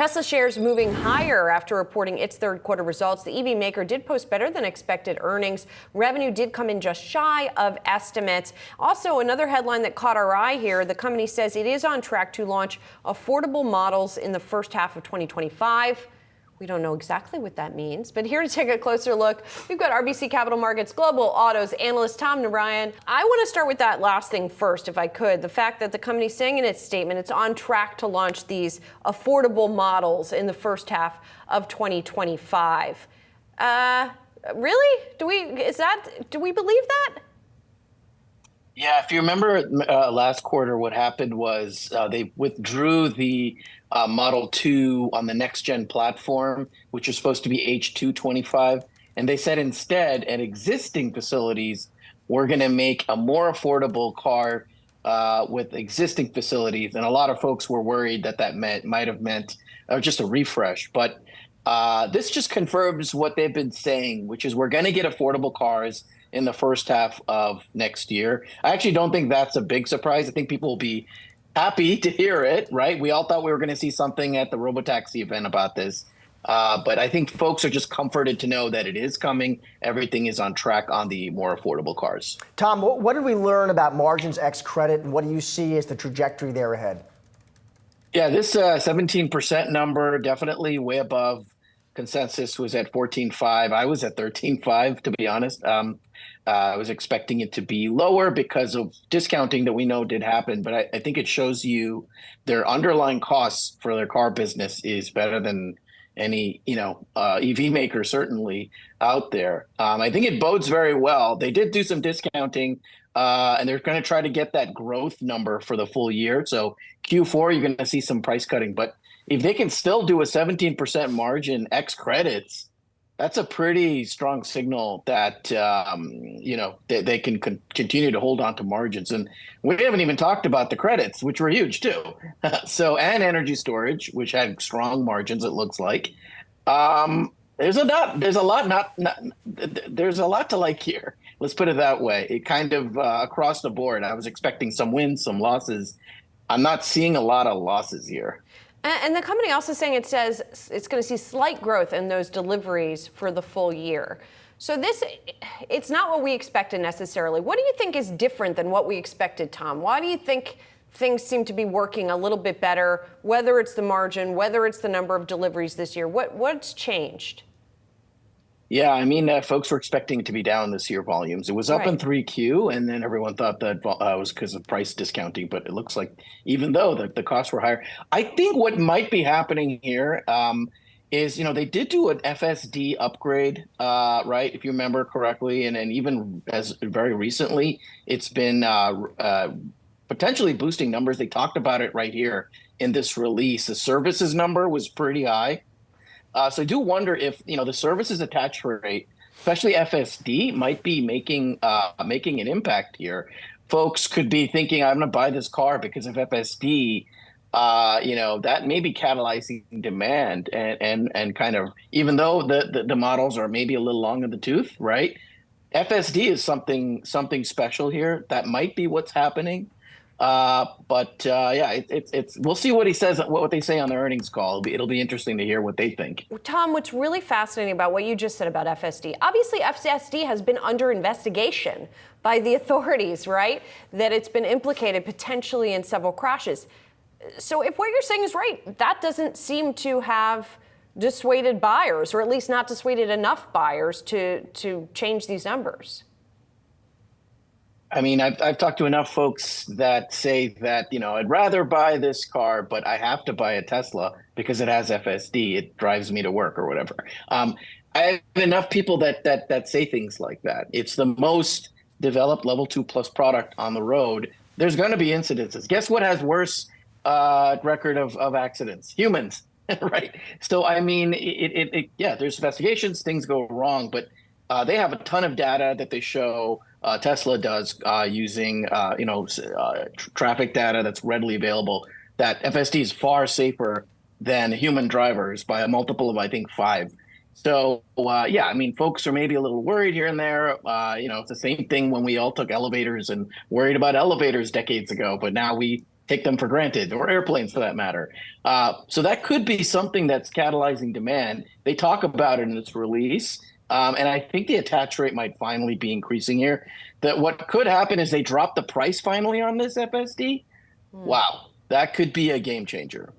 Tesla shares moving higher after reporting its third quarter results. The EV maker did post better than expected earnings. Revenue did come in just shy of estimates. Also, another headline that caught our eye here, the company says it is on track to launch affordable models in the first half of 2025. We don't know exactly what that means, but here to take a closer look, we've got RBC Capital Markets Global Autos analyst Tom Narayan. I want to start with that last thing first, if I could. The fact that the company's saying in its statement it's on track to launch these affordable models in the first half of 2025. Really? Do we believe that? Yeah, if you remember last quarter, what happened was they withdrew the Model 2 on the next-gen platform, which is supposed to be H225. And they said instead, at existing facilities, we're going to make a more affordable car with existing facilities. And a lot of folks were worried that might have meant just a refresh. But this just confirms what they've been saying, which is we're going to get affordable cars in the first half of next year. I actually don't think that's a big surprise. I think people will be happy to hear it, right? We all thought we were going to see something at the Robotaxi event about this. But I think folks are just comforted to know that it is coming. Everything is on track on the more affordable cars. Tom, what did we learn about margins ex credit, and what do you see as the trajectory there ahead? Yeah, this 17% number, definitely way above. Consensus was at 14.5. I was at 13.5, to be honest. I was expecting it to be lower because of discounting that we know did happen. But I think it shows you their underlying costs for their car business is better than any, EV maker certainly out there. I think it bodes very well. They did do some discounting, and they're going to try to get that growth number for the full year. So Q4, you're going to see some price cutting. But if they can still do a 17% margin ex credits, that's a pretty strong signal that they can continue to hold on to margins. And we haven't even talked about the credits, which were huge too. And energy storage, which had strong margins, it looks like. There's a lot to like here. Let's put it that way. It kind of across the board. I was expecting some wins, some losses. I'm not seeing a lot of losses here. And the company also saying it says it's going to see slight growth in those deliveries for the full year. So it's not what we expected necessarily. What do you think is different than what we expected, Tom? Why do you think things seem to be working a little bit better, whether it's the margin, whether it's the number of deliveries this year? What's changed? Yeah, I mean, folks were expecting it to be down this year volumes. It was up in 3Q, and then everyone thought that was because of price discounting. But it looks like even though the costs were higher, I think what might be happening here is, they did do an FSD upgrade, right? If you remember correctly, and even as very recently, it's been potentially boosting numbers. They talked about it right here in this release. The services number was pretty high. So I do wonder if, the services attach rate, especially FSD, might be making an impact here. Folks could be thinking, I'm going to buy this car because of FSD. That may be catalyzing demand and kind of, even though the models are maybe a little long in the tooth, right? FSD is something special here. That might be what's happening. We'll see what he says, what they say on the earnings call. It'll be interesting to hear what they think. Tom, what's really fascinating about what you just said about FSD, obviously FSD has been under investigation by the authorities, right? That it's been implicated potentially in several crashes. So if what you're saying is right, that doesn't seem to have dissuaded buyers, or at least not dissuaded enough buyers to change these numbers. I mean, I've talked to enough folks that say that, I'd rather buy this car, but I have to buy a Tesla because it has FSD. It drives me to work or whatever. I have enough people that say things like that. It's the most developed level 2+ product on the road. There's going to be incidences. Guess what has worse record of accidents? Humans, right? So, I mean, there's investigations, things go wrong, but they have a ton of data that they show. Tesla does using traffic data that's readily available, that FSD is far safer than human drivers by a multiple of, I think, 5. So folks are maybe a little worried here and there. It's the same thing when we all took elevators and worried about elevators decades ago, but now we take them for granted, or airplanes for that matter. So that could be something that's catalyzing demand. They talk about it in this release. And I think the attach rate might finally be increasing here. That what could happen is they drop the price finally on this FSD. Wow, that could be a game changer.